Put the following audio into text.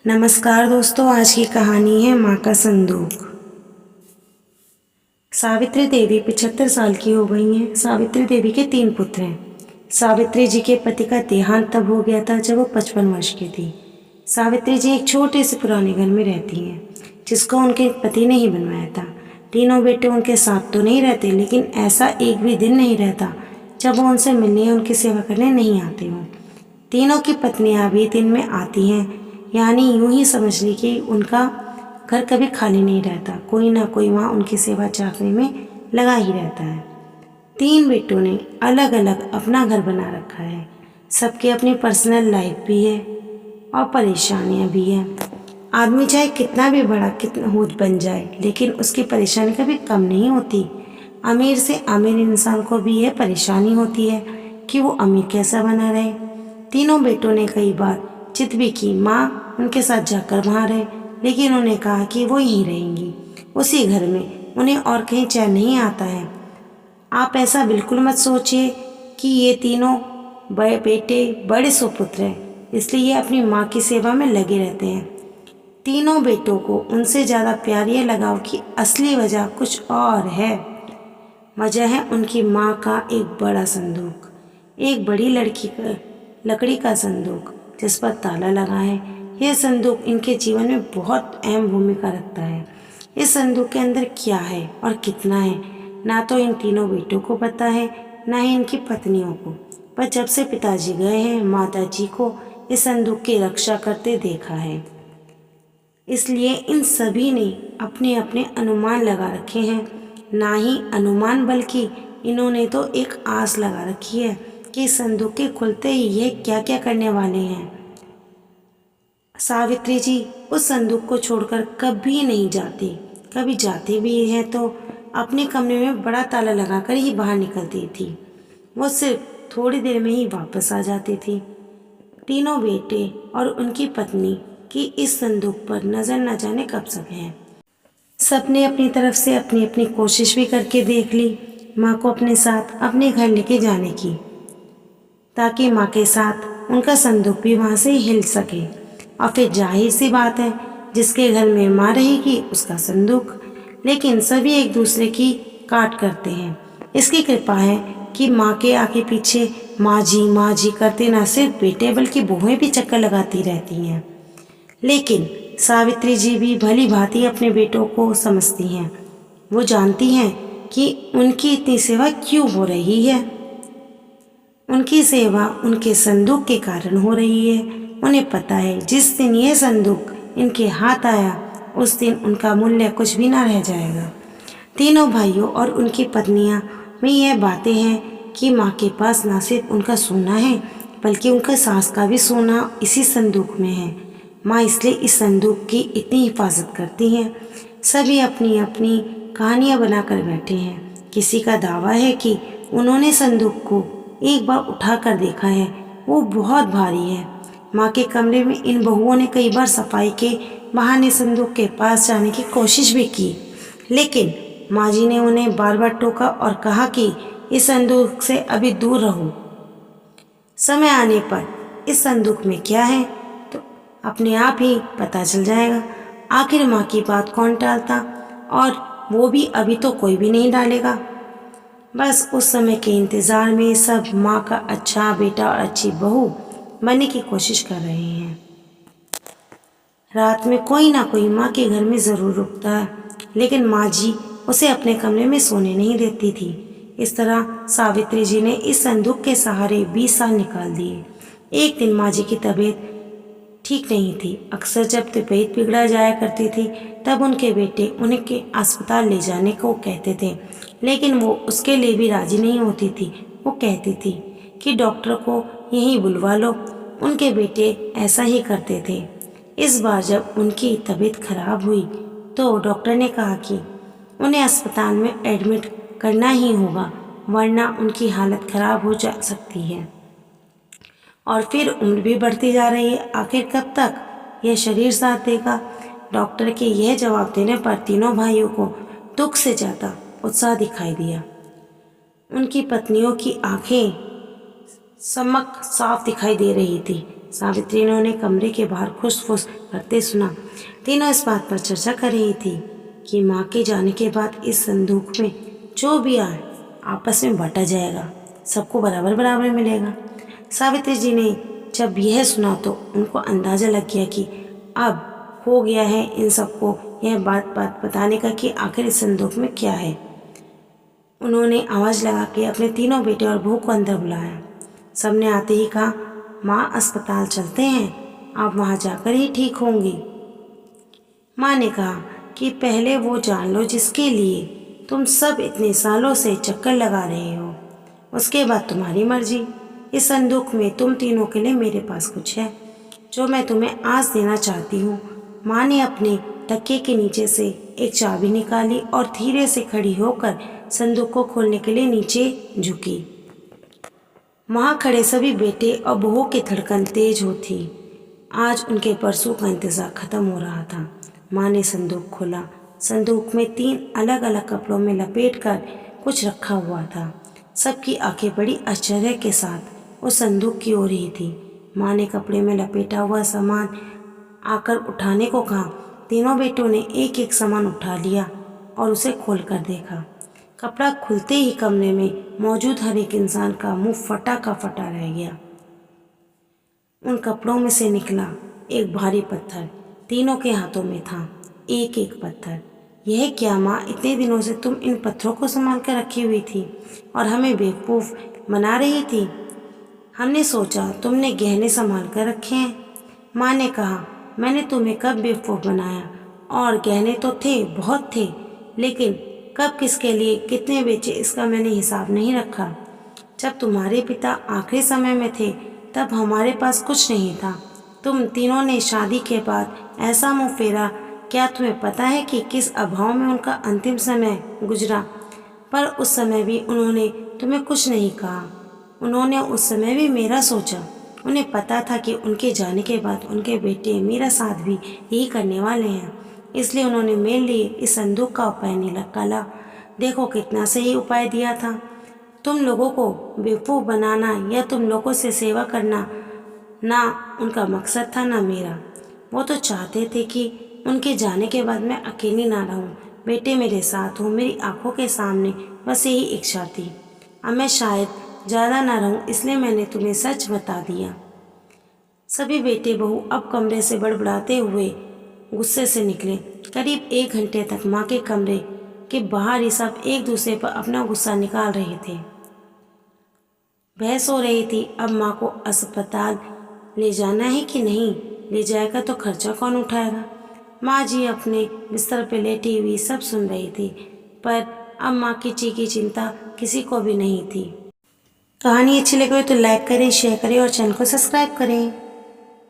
नमस्कार दोस्तों, आज की कहानी है माँ का संदूक। सावित्री देवी 75 साल की हो गई हैं। सावित्री देवी के 3 पुत्र हैं। सावित्री जी के पति का देहांत तब हो गया था जब वो 55 वर्ष की थी। सावित्री जी एक छोटे से पुराने घर में रहती हैं, जिसको उनके पति ने ही बनवाया था। तीनों बेटे उनके साथ तो नहीं रहते, लेकिन ऐसा एक भी दिन नहीं रहता जब वो उनसे मिलने या उनकी सेवा करने नहीं आते हों। तीनों की पत्नियां भी दिन में आती हैं, यानी यूं ही समझ ली कि उनका घर कभी खाली नहीं रहता। कोई ना कोई वहाँ उनकी सेवा चाकरी में लगा ही रहता है। 3 बेटों ने अलग अलग अपना घर बना रखा है। सबकी अपनी पर्सनल लाइफ भी है और परेशानियाँ भी हैं। आदमी चाहे कितना भी बड़ा कितना होद बन जाए, लेकिन उसकी परेशानी कभी कम नहीं होती। अमीर से अमीर इंसान को भी यह परेशानी होती है कि वो अमीर कैसा बना रहे। तीनों बेटों ने कई बार जिद भी की, माँ उनके साथ जाकर वहाँ रहे, लेकिन उन्हें कहा कि वो यहीं रहेंगी, उसी घर में। उन्हें और कहीं चैन नहीं आता है। आप ऐसा बिल्कुल मत सोचिए कि ये तीनों बड़े बेटे बड़े सुपुत्र हैं, इसलिए ये अपनी माँ की सेवा में लगे रहते हैं। तीनों बेटों को उनसे ज़्यादा प्यार ये लगाव की असली वजह कुछ और है। वजह है उनकी माँ का एक बड़ा संदूक, एक बड़ी लकड़ी का संदूक जिस पर ताला लगा है। यह संदूक इनके जीवन में बहुत अहम भूमिका रखता है। इस संदूक के अंदर क्या है और कितना है, ना तो इन तीनों बेटों को पता है, ना ही इनकी पत्नियों को। पर जब से पिताजी गए हैं, माता जी को इस संदूक की रक्षा करते देखा है, इसलिए इन सभी ने अपने अपने अनुमान लगा रखे हैं। ना ही अनुमान, बल्कि इन्होंने तो एक आस लगा रखी है कि संदूक के खुलते ही ये क्या क्या करने वाले हैं। सावित्री जी उस संदूक को छोड़कर कभी नहीं जाती। कभी जाती भी है तो अपने कमरे में बड़ा ताला लगाकर ही बाहर निकलती थी। वो सिर्फ थोड़ी देर में ही वापस आ जाती थी। तीनों बेटे और उनकी पत्नी की इस संदूक पर नजर न जाने कब से है। सबने अपनी तरफ से अपनी अपनी कोशिश भी करके देख ली माँ को अपने साथ अपने घर लेके जाने की, ताकि माँ के साथ उनका संदूक भी वहाँ से हिल सके। और फिर जाहिर सी बात है, जिसके घर में माँ रहेगी उसका संदूक। लेकिन सभी एक दूसरे की काट करते हैं। इसकी कृपा है कि माँ के आगे पीछे माँ जी करते न सिर्फ बेटे बल्कि बहुएं भी चक्कर लगाती रहती हैं। लेकिन सावित्री जी भी भली भांति अपने बेटों को समझती हैं। वो जानती हैं कि उनकी इतनी सेवा क्यों हो रही है। उनकी सेवा उनके संदूक के कारण हो रही है। उन्हें पता है जिस दिन यह संदूक इनके हाथ आया, उस दिन उनका मूल्य कुछ भी ना रह जाएगा। तीनों भाइयों और उनकी पत्नियां में यह बातें हैं कि माँ के पास ना सिर्फ उनका सोना है, बल्कि उनका सास का भी सोना इसी संदूक में है। माँ इसलिए इस संदूक की इतनी हिफाजत करती हैं। सभी अपनी अपनी कहानियाँ बनाकर बैठे हैं। किसी का दावा है कि उन्होंने संदूक को एक बार उठा कर देखा है, वो बहुत भारी है। माँ के कमरे में इन बहुओं ने कई बार सफाई के बहाने संदूक के पास जाने की कोशिश भी की, लेकिन माँ जी ने उन्हें बार बार टोका और कहा कि इस संदूक से अभी दूर रहो। समय आने पर इस संदूक में क्या है तो अपने आप ही पता चल जाएगा। आखिर माँ की बात कौन टालता, और वो भी अभी तो कोई भी नहीं डालेगा। बस उस समय के इंतज़ार में सब माँ का अच्छा बेटा और अच्छी बहू बनने की कोशिश कर रहे हैं। रात में कोई ना कोई माँ के घर में ज़रूर रुकता है, लेकिन माँ जी उसे अपने कमरे में सोने नहीं देती थी। इस तरह सावित्री जी ने इस संदूक के सहारे 20 साल निकाल दिए। एक दिन माँ जी की तबीयत ठीक नहीं थी। अक्सर जब तबीयत बिगड़ा जाया करती थी, तब उनके बेटे उन्हें के अस्पताल ले जाने को कहते थे, लेकिन वो उसके लिए भी राजी नहीं होती थी। वो कहती थी कि डॉक्टर को यहीं बुलवा लो। उनके बेटे ऐसा ही करते थे। इस बार जब उनकी तबीयत खराब हुई तो डॉक्टर ने कहा कि उन्हें अस्पताल में एडमिट करना ही होगा, वरना उनकी हालत खराब हो जा सकती है। और फिर उम्र भी बढ़ती जा रही है, आखिर कब तक यह शरीर साथ देगा। डॉक्टर के यह जवाब देने पर तीनों भाइयों को दुख से ज़्यादा उत्साह दिखाई दिया। उनकी पत्नियों की आंखें समक साफ दिखाई दे रही थी। सावित्री ने उन्हें कमरे के बाहर खुश-फुस करते सुना। तीनों इस बात पर चर्चा कर रही थी कि माँ के जाने के बाद इस संदूक में जो भी आए आपस में बांटा जाएगा, सबको बराबर बराबर मिलेगा। सावित्री जी ने जब यह सुना तो उनको अंदाजा लग गया कि अब हो गया है इन सबको यह बात बताने का कि आखिर इस संदूक में क्या है। उन्होंने आवाज़ लगा के अपने तीनों बेटे और बहू को अंदर बुलाया। सबने आते ही कहा, माँ अस्पताल चलते हैं, आप वहाँ जाकर ही ठीक होंगी। माँ ने कहा कि पहले वो जान लो जिसके लिए तुम सब इतने सालों से चक्कर लगा रहे हो, उसके बाद तुम्हारी मर्जी। इस संदूक में तुम तीनों के लिए मेरे पास कुछ है जो मैं तुम्हें आज देना चाहती हूँ। माँ ने अपने तकिए के नीचे से एक चाबी निकाली और धीरे से खड़ी होकर संदूक को खोलने के लिए नीचे झुकी। वहाँ खड़े सभी बेटे और बहू की धड़कन तेज हो थी। आज उनके परसों का इंतज़ार खत्म हो रहा था। माँ ने संदूक खोला। संदूक में 3 अलग अलग कपड़ों में लपेट कर कुछ रखा हुआ था। सबकी आंखें बड़ी आश्चर्य के साथ उस संदूक की ओर ही थी। माँ ने कपड़े में लपेटा हुआ सामान आकर उठाने को कहा। तीनों बेटों ने एक एक सामान उठा लिया और उसे खोल कर देखा। कपड़ा खुलते ही कमरे में मौजूद हर एक इंसान का मुंह फटा का फटा रह गया। उन कपड़ों में से निकला एक भारी पत्थर। तीनों के हाथों में था एक एक पत्थर। यह क्या माँ, इतने दिनों से तुम इन पत्थरों को संभाल कर रखी हुई थी और हमें बेवकूफ़ बना रही थी। हमने सोचा तुमने गहने संभाल कर रखे हैं। माँ ने कहा, मैंने तुम्हें कब बेवकूफ़ बनाया, और गहने तो थे, बहुत थे, लेकिन कब किसके लिए कितने बेचे इसका मैंने हिसाब नहीं रखा। जब तुम्हारे पिता आखिरी समय में थे तब हमारे पास कुछ नहीं था। तुम तीनों ने शादी के बाद ऐसा मुंह फेरा, क्या तुम्हें पता है कि किस अभाव में उनका अंतिम समय गुजरा। पर उस समय भी उन्होंने तुम्हें कुछ नहीं कहा। उन्होंने उस समय भी मेरा सोचा। उन्हें पता था कि उनके जाने के बाद उनके बेटे मेरा साथ भी यही करने वाले हैं, इसलिए उन्होंने मेरे लिए इस संदूक का उपाय निकाला। देखो कितना सही उपाय दिया था। तुम लोगों को बेवकूफ़ बनाना या तुम लोगों से सेवा करना ना उनका मकसद था ना मेरा। वो तो चाहते थे कि उनके जाने के बाद मैं अकेली ना रहूं, बेटे मेरे साथ हो, मेरी आंखों के सामने, बस यही इच्छा थी। अब मैं शायद ज़्यादा ना रहूं, इसलिए मैंने तुम्हें सच बता दिया। सभी बेटे बहू अब कमरे से बड़बड़ाते हुए गुस्से से निकले। करीब 1 घंटे तक माँ के कमरे के बाहर ही सब एक दूसरे पर अपना गुस्सा निकाल रहे थे। बहस हो रही थी, अब माँ को अस्पताल ले जाना है कि नहीं, ले जाएगा तो खर्चा कौन उठाएगा। माँ जी अपने बिस्तर पर लेटी हुई सब सुन रही थी, पर अब माँ की चिंता किसी को भी नहीं थी। कहानी अच्छी लगी हो तो लाइक करें, शेयर करें और चैनल को सब्सक्राइब करें।